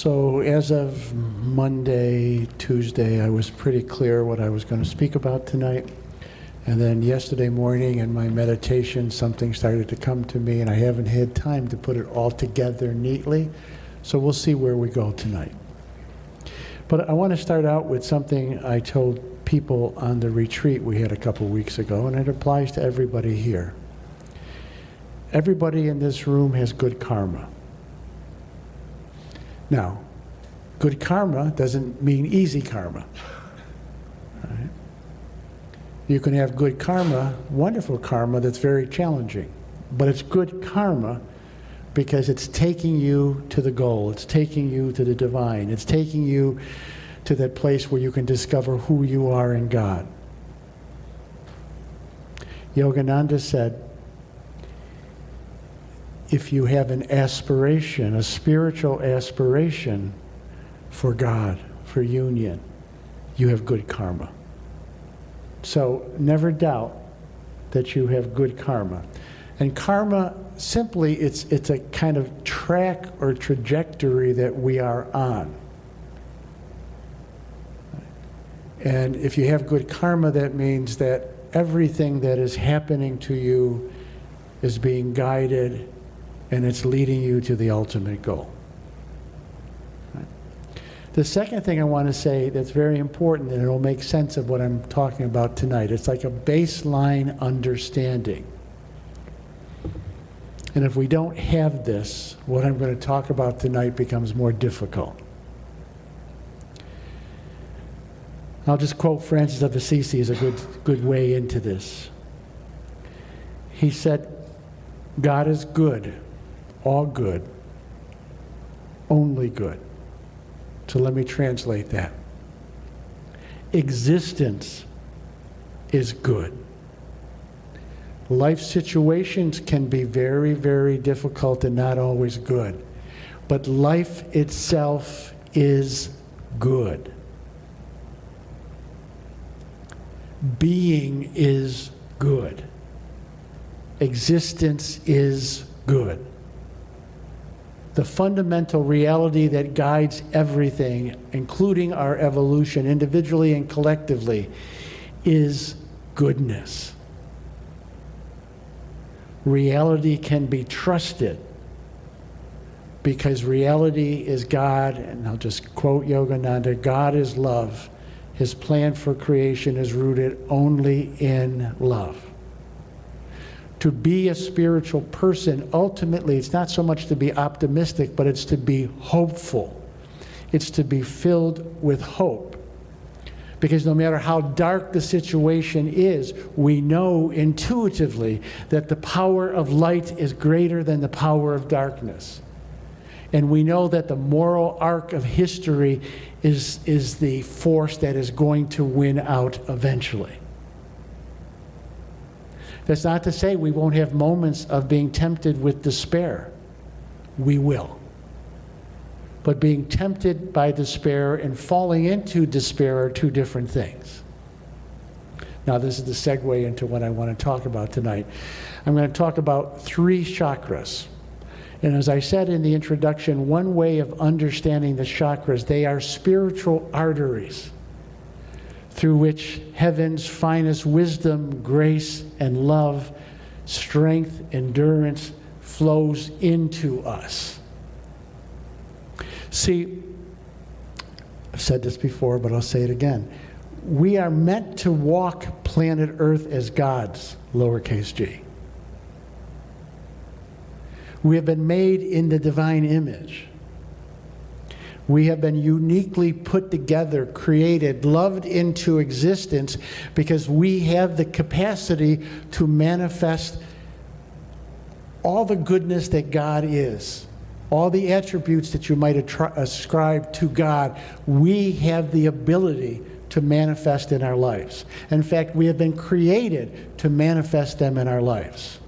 So as of Monday, Tuesday, I was pretty clear what I was going to speak about tonight. And then yesterday morning in my meditation, something started to come to me, and I haven't had time to put it all together neatly. So we'll see where we go tonight. But I want to start out with something I told people on the retreat we had a couple weeks ago, and it applies to everybody here. Everybody in this room has good karma. Now, good karma doesn't mean easy karma. Right? You can have good karma, wonderful karma that's very challenging, but it's good karma because it's taking you to the goal. It's taking you to the divine. It's taking you to that place where you can discover who you are in God. Yogananda said, if you have an aspiration, a spiritual aspiration for God, for union, you have good karma. So never doubt that you have good karma. And karma, simply, it's a kind of track or trajectory that we are on. And if you have good karma, that means that everything that is happening to you is being guided and it's leading you to the ultimate goal. Right. The second thing I want to say that's very important, and it'll make sense of what I'm talking about tonight, it's like a baseline understanding. And if we don't have this, what I'm going to talk about tonight becomes more difficult. I'll just quote Francis of Assisi as a good way into this. He said, God is good, all good, only good. So let me translate that. Existence is good. Life situations can be very, very difficult and not always good. But life itself is good. Being is good. Existence is good. The fundamental reality that guides everything, including our evolution, individually and collectively, is goodness. Reality can be trusted because reality is God, and I'll just quote Yogananda, God is love. His plan for creation is rooted only in love. To be a spiritual person, ultimately, it's not so much to be optimistic, but it's to be hopeful. It's to be filled with hope. Because no matter how dark the situation is, we know intuitively that the power of light is greater than the power of darkness. And we know that the moral arc of history is the force that is going to win out eventually. That's not to say we won't have moments of being tempted with despair. We will. But being tempted by despair and falling into despair are two different things. Now, this is the segue into what I want to talk about tonight. I'm going to talk about 3 chakras. And as I said in the introduction, one way of understanding the chakras, they are spiritual arteries through which heaven's finest wisdom, grace, and love, strength, endurance flows into us. See, I've said this before, but I'll say it again. We are meant to walk planet Earth as gods, lowercase g. We have been made in the divine image. We have been uniquely put together, created, loved into existence because we have the capacity to manifest all the goodness that God is. All the attributes that you might ascribe to God, we have the ability to manifest in our lives. In fact, we have been created to manifest them in our lives.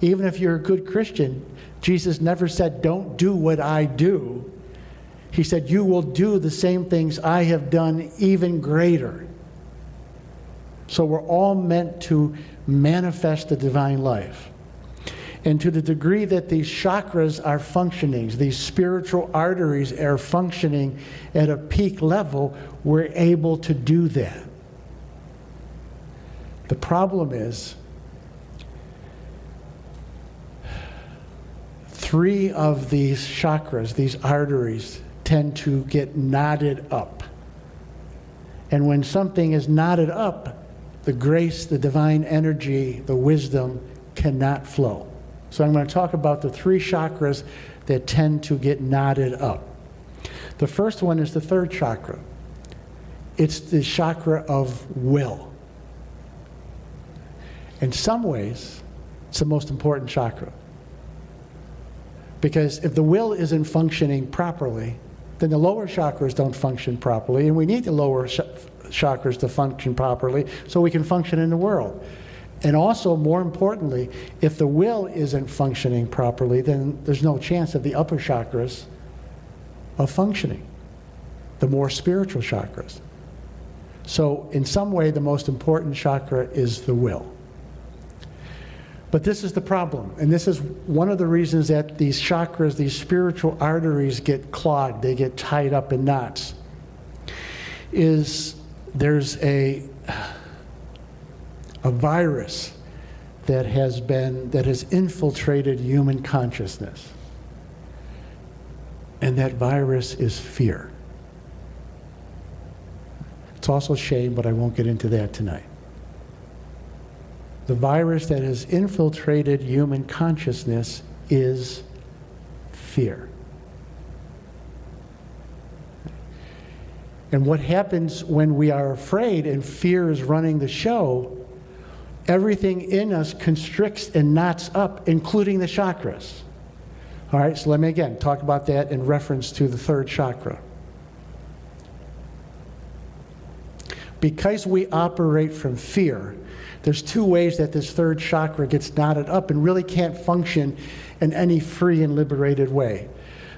Even if you're a good Christian, Jesus never said, don't do what I do. He said, you will do the same things I have done, even greater. So we're all meant to manifest the divine life. And to the degree that these chakras are functioning, these spiritual arteries are functioning at a peak level, we're able to do that. The problem is, 3 of these chakras, these arteries, tend to get knotted up. And when something is knotted up, the grace, the divine energy, the wisdom cannot flow. So I'm going to talk about the 3 chakras that tend to get knotted up. The first one is the 3rd chakra. It's the chakra of will. In some ways, it's the most important chakra. Because if the will isn't functioning properly, then the lower chakras don't function properly, and we need the lower chakras to function properly so we can function in the world. And also, more importantly, if the will isn't functioning properly, then there's no chance of the upper chakras of functioning, the more spiritual chakras. So in some way, the most important chakra is the will. But this is the problem, and this is one of the reasons that these chakras, these spiritual arteries get clogged, they get tied up in knots, is there's a virus that has infiltrated human consciousness. And that virus is fear. It's also shame, but I won't get into that tonight. The virus that has infiltrated human consciousness is fear. And what happens when we are afraid and fear is running the show, everything in us constricts and knots up, including the chakras. All right, so let me again talk about that in reference to the 3rd chakra. Because we operate from fear, there's 2 ways that this 3rd chakra gets knotted up and really can't function in any free and liberated way.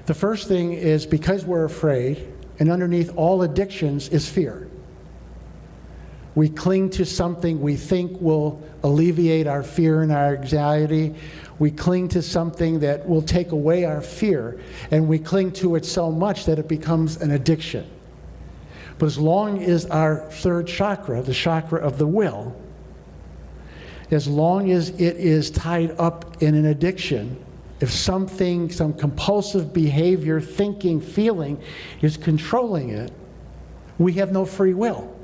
The first thing is because we're afraid, and underneath all addictions is fear. We cling to something we think will alleviate our fear and our anxiety. We cling to something that will take away our fear, and we cling to it so much that it becomes an addiction. But as long as our 3rd chakra, the chakra of the will, as long as it is tied up in an addiction, if something, some compulsive behavior, thinking, feeling is controlling it, we have no free will.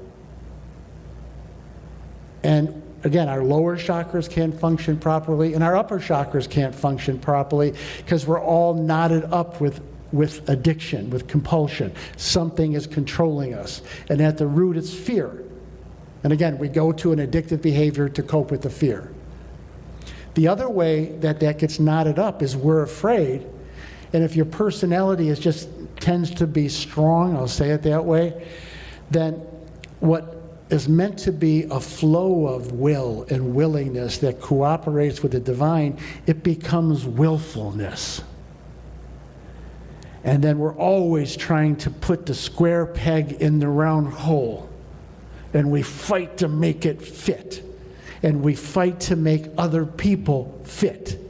And again, our lower chakras can't function properly, and our upper chakras can't function properly because we're all knotted up with addiction, with compulsion. Something is controlling us. And at the root, it's fear. And again, we go to an addictive behavior to cope with the fear. The other way that gets knotted up is we're afraid, and if your personality tends to be strong, I'll say it that way, then what is meant to be a flow of will and willingness that cooperates with the divine, it becomes willfulness. And then we're always trying to put the square peg in the round hole. And we fight to make it fit. And we fight to make other people fit.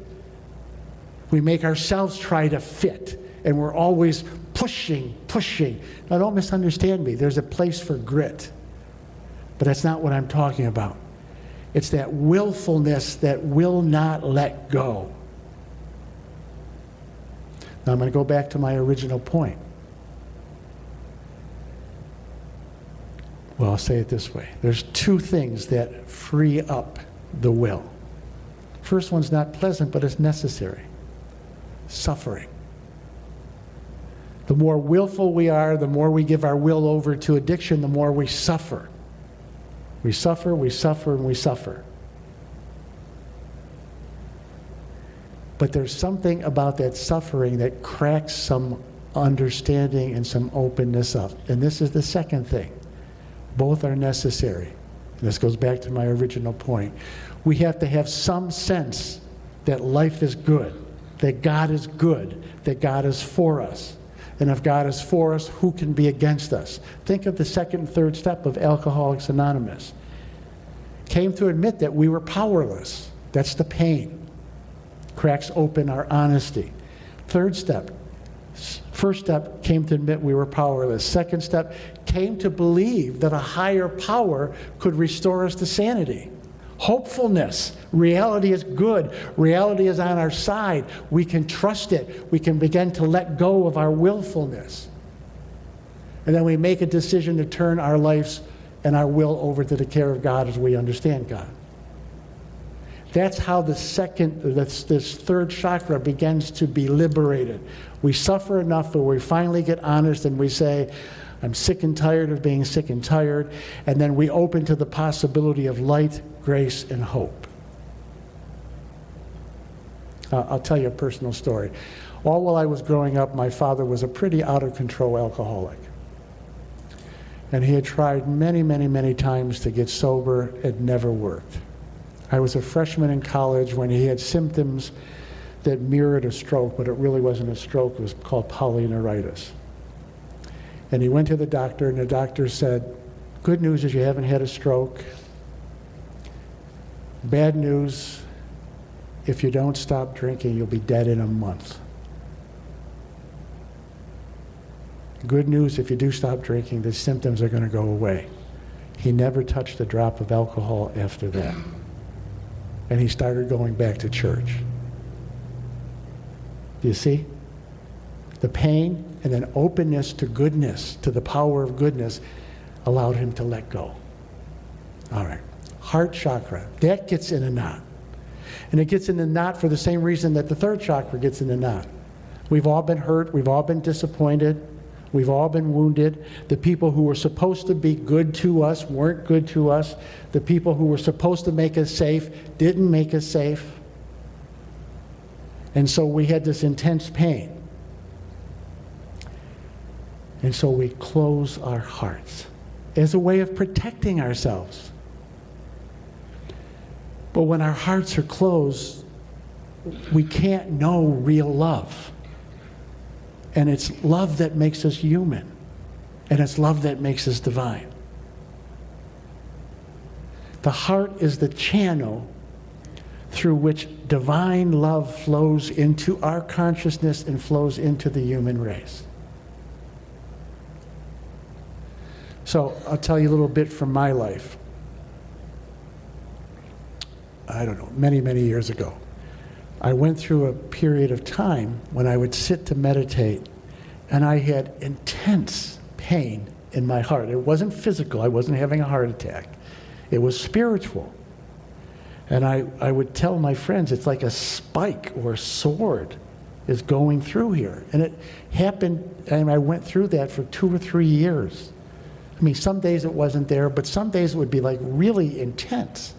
We make ourselves try to fit. And we're always pushing. Now don't misunderstand me. There's a place for grit. But that's not what I'm talking about. It's that willfulness that will not let go. Now I'm going to go back to my original point. Well, I'll say it this way. There's 2 things that free up the will. First one's not pleasant, but it's necessary. Suffering. The more willful we are, the more we give our will over to addiction, the more we suffer. We suffer, and we suffer. But there's something about that suffering that cracks some understanding and some openness up. And this is the second thing. Both are necessary. This goes back to my original point. We have to have some sense that life is good, that God is good, that God is for us. And if God is for us, who can be against us? Think of the 2nd and 3rd step of Alcoholics Anonymous. Came to admit that we were powerless. That's the pain. cracks open our honesty. Third step, first step came to admit we were powerless. Second step came to believe that a higher power could restore us to sanity. Hopefulness. Reality is good. Reality is on our side. We can trust it. We can begin to let go of our willfulness. And then we make a decision to turn our lives and our will over to the care of God as we understand God. That's how this third chakra begins to be liberated. We suffer enough that we finally get honest and we say, I'm sick and tired of being sick and tired. And then we open to the possibility of light, grace, and hope. I'll tell you a personal story. All while I was growing up, my father was a pretty out-of-control alcoholic. And he had tried many, many, many times to get sober. It never worked. I was a freshman in college when he had symptoms that mirrored a stroke, but it really wasn't a stroke. It was called polyneuritis. And he went to the doctor, and the doctor said, good news is you haven't had a stroke. Bad news, if you don't stop drinking, you'll be dead in a month. Good news, if you do stop drinking, the symptoms are going to go away. He never touched a drop of alcohol after that. And he started going back to church. Do you see? The pain and then openness to goodness, to the power of goodness, allowed him to let go. All right. Heart chakra. That gets in a knot. And it gets in a knot for the same reason that the third chakra gets in a knot. We've all been hurt. We've all been disappointed. We've all been wounded. The people who were supposed to be good to us weren't good to us. The people who were supposed to make us safe didn't make us safe. And so we had this intense pain. And so we close our hearts as a way of protecting ourselves. But when our hearts are closed, we can't know real love. And it's love that makes us human. And it's love that makes us divine. The heart is the channel through which divine love flows into our consciousness and flows into the human race. So I'll tell you a little bit from my life. I don't know, many, many years ago. I went through a period of time when I would sit to meditate, and I had intense pain in my heart. It wasn't physical. I wasn't having a heart attack. It was spiritual. And I would tell my friends, it's like a spike or a sword is going through here. And it happened, and I went through that for 2 or 3 years. I mean, some days it wasn't there, but some days it would be like really intense.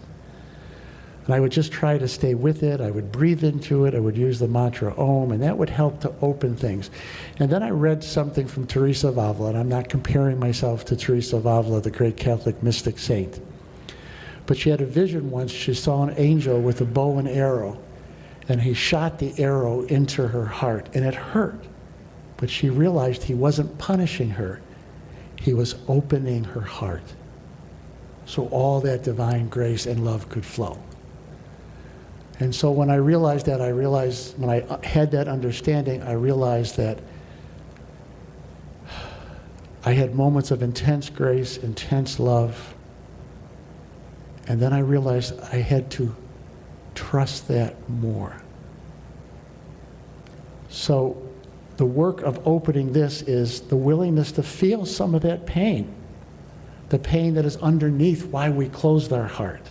And I would just try to stay with it. I would breathe into it. I would use the mantra Om, and that would help to open things. And then I read something from Teresa of Avila, and I'm not comparing myself to Teresa of Avila, the great Catholic mystic saint. But she had a vision once. She saw an angel with a bow and arrow, and he shot the arrow into her heart, and it hurt. But she realized he wasn't punishing her. He was opening her heart so all that divine grace and love could flow. And so when I realized that, when I had that understanding, I realized that I had moments of intense grace, intense love, and then I realized I had to trust that more. So the work of opening this is the willingness to feel some of that pain, the pain that is underneath why we closed our heart.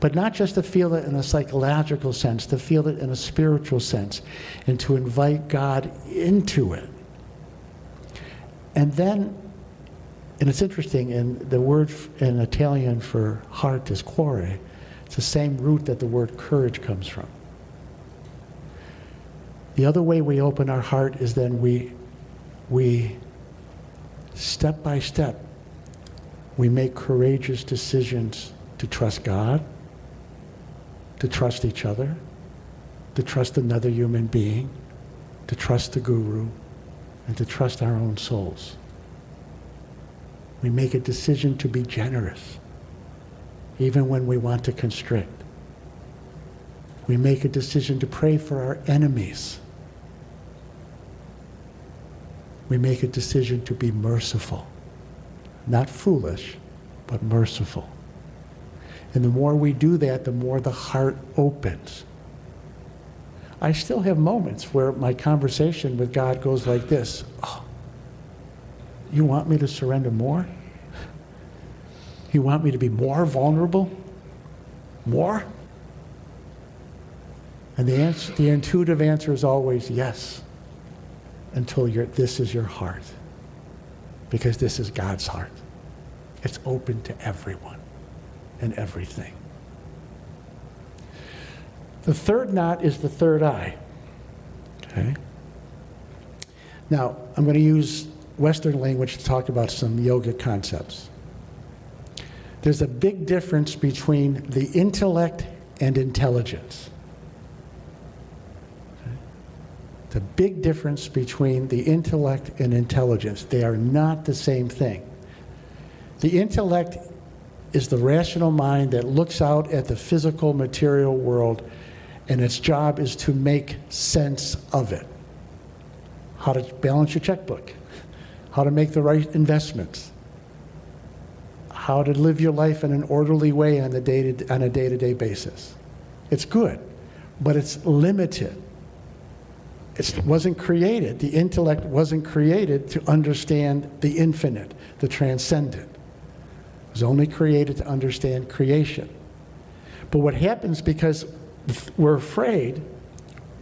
But not just to feel it in a psychological sense, to feel it in a spiritual sense, and to invite God into it. And then, and it's interesting, and the word in Italian for heart is cuore. It's the same root that the word courage comes from. The other way we open our heart is then we step by step, we make courageous decisions to trust God, to trust each other, to trust another human being, to trust the guru, and to trust our own souls. We make a decision to be generous, even when we want to constrict. We make a decision to pray for our enemies. We make a decision to be merciful. Not foolish, but merciful. And the more we do that, the more the heart opens. I still have moments where my conversation with God goes like this. Oh, you want me to surrender more? You want me to be more vulnerable? More? And the intuitive answer is always yes, until this is your heart. Because this is God's heart. It's open to everyone and everything. The third knot is the third eye. Okay? Now, I'm going to use Western language to talk about some yoga concepts. There's a big difference between the intellect and intelligence. Okay? The big difference between the intellect and intelligence. They are not the same thing. The intellect is the rational mind that looks out at the physical material world, and its job is to make sense of it. How to balance your checkbook, how to make the right investments, how to live your life in an orderly way on a day-to-day basis. It's good, but it's limited. It wasn't created. The intellect wasn't created to understand the infinite, the transcendent. It was only created to understand creation. But what happens, because we're afraid,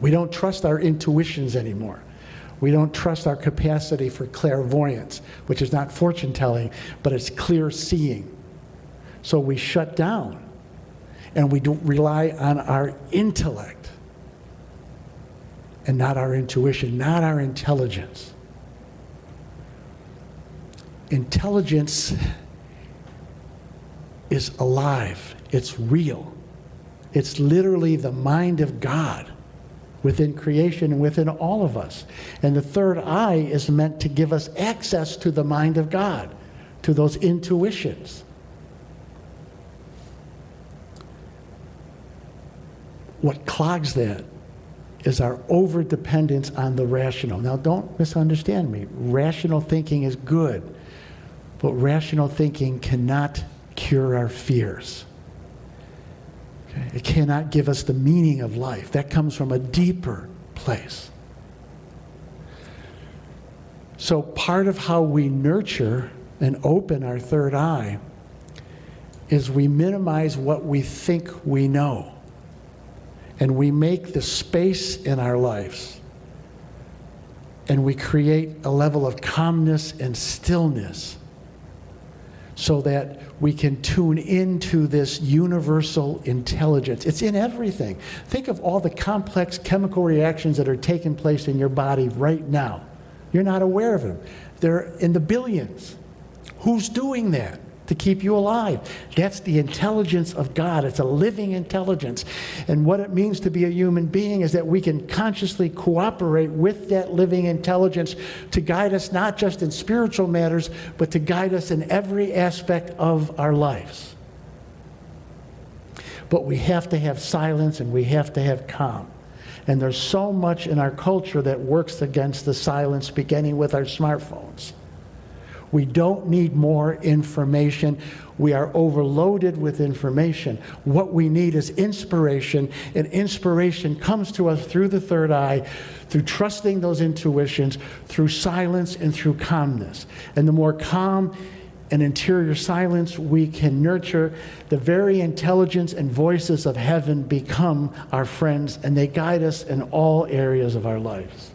we don't trust our intuitions anymore. We don't trust our capacity for clairvoyance, which is not fortune telling, but it's clear seeing. So we shut down and we don't rely on our intellect and not our intuition, not our intelligence. Intelligence is alive. It's real. It's literally the mind of God within creation and within all of us. And the third eye is meant to give us access to the mind of God, to those intuitions. What clogs that is our over-dependence on the rational. Now, don't misunderstand me. Rational thinking is good, but rational thinking cannot cure our fears. It cannot give us the meaning of life. That comes from a deeper place. So part of how we nurture and open our third eye is we minimize what we think we know. And we make the space in our lives. And we create a level of calmness and stillness so that we can tune into this universal intelligence. It's in everything. Think of all the complex chemical reactions that are taking place in your body right now. You're not aware of them. They're in the billions. Who's doing that to keep you alive? That's the intelligence of God. It's a living intelligence. And what it means to be a human being is that we can consciously cooperate with that living intelligence to guide us not just in spiritual matters, but to guide us in every aspect of our lives. But we have to have silence and we have to have calm. And there's so much in our culture that works against the silence, beginning with our smartphones. We don't need more information. We are overloaded with information. What we need is inspiration, and inspiration comes to us through the third eye, through trusting those intuitions, through silence and through calmness. And the more calm and interior silence we can nurture, the very intelligence and voices of heaven become our friends, and they guide us in all areas of our lives.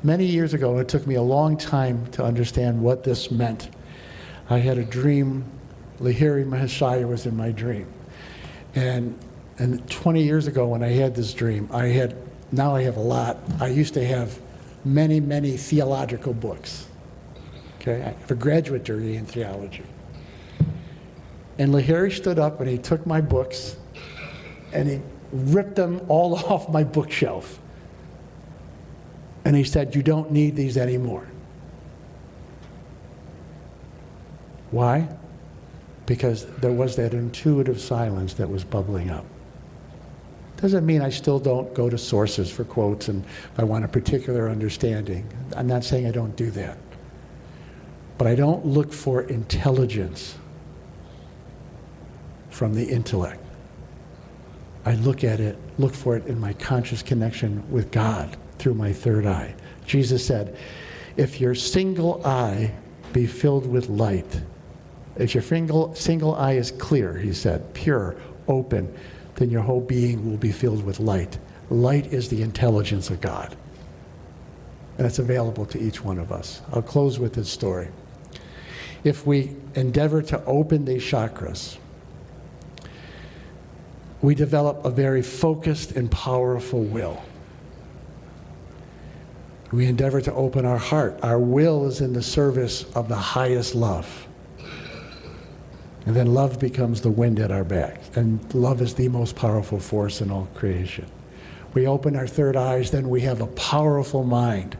Many years ago, it took me a long time to understand what this meant. I had a dream. Lahiri Maheshaya was in my dream. And 20 years ago when I had this dream, now I have a lot. I used to have many, many theological books. Okay, I have a graduate degree in theology. And Lahiri stood up and he took my books and he ripped them all off my bookshelf. And he said, "You don't need these anymore." Why? Because there was that intuitive silence that was bubbling up. Doesn't mean I still don't go to sources for quotes and if I want a particular understanding. I'm not saying I don't do that. But I don't look for intelligence from the intellect. I look for it in my conscious connection with God through my third eye. Jesus said, if your single eye be filled with light, if your single eye is clear, he said, pure, open, then your whole being will be filled with light. Light is the intelligence of God. And it's available to each one of us. I'll close with this story. If we endeavor to open these chakras, we develop a very focused and powerful will. We endeavor to open our heart. Our will is in the service of the highest love. And then love becomes the wind at our back. And love is the most powerful force in all creation. We open our third eyes, then we have a powerful mind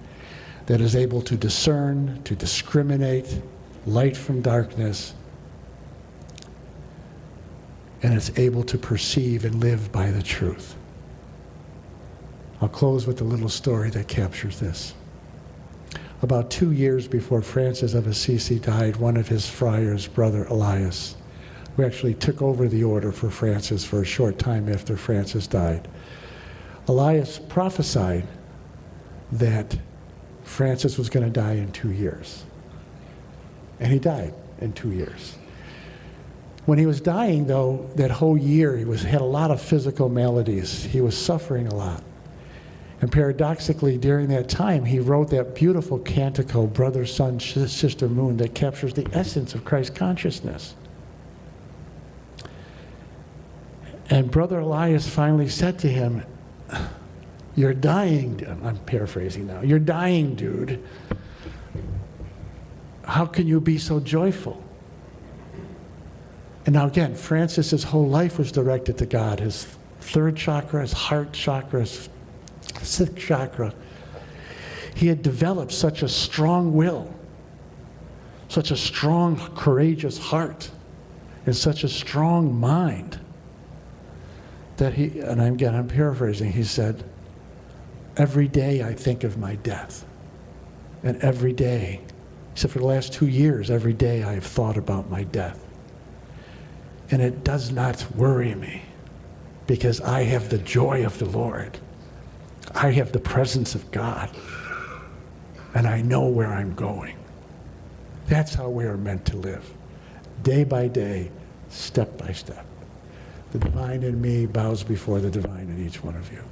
that is able to discern, to discriminate light from darkness, and it's able to perceive and live by the truth. I'll close with a little story that captures this. About 2 years before Francis of Assisi died, one of his friars, Brother Elias, who actually took over the order for Francis for a short time after Francis died, Elias prophesied that Francis was going to die in 2 years. And he died in 2 years. When he was dying, though, that whole year, had a lot of physical maladies. He was suffering a lot. And paradoxically, during that time, he wrote that beautiful canticle, Brother, Sun, Sister, Moon, that captures the essence of Christ consciousness. And Brother Elias finally said to him, you're dying, I'm paraphrasing now, you're dying, dude. How can you be so joyful? And now again, Francis's whole life was directed to God. His third chakra, his heart chakra, his sixth chakra. He had developed such a strong will, such a strong, courageous heart, and such a strong mind that he, and I'm paraphrasing, he said, every day I think of my death. And every day, he said, for the last 2 years, every day I have thought about my death. And it does not worry me because I have the joy of the Lord. I have the presence of God. And I know where I'm going. That's how we are meant to live. Day by day, step by step. The divine in me bows before the divine in each one of you.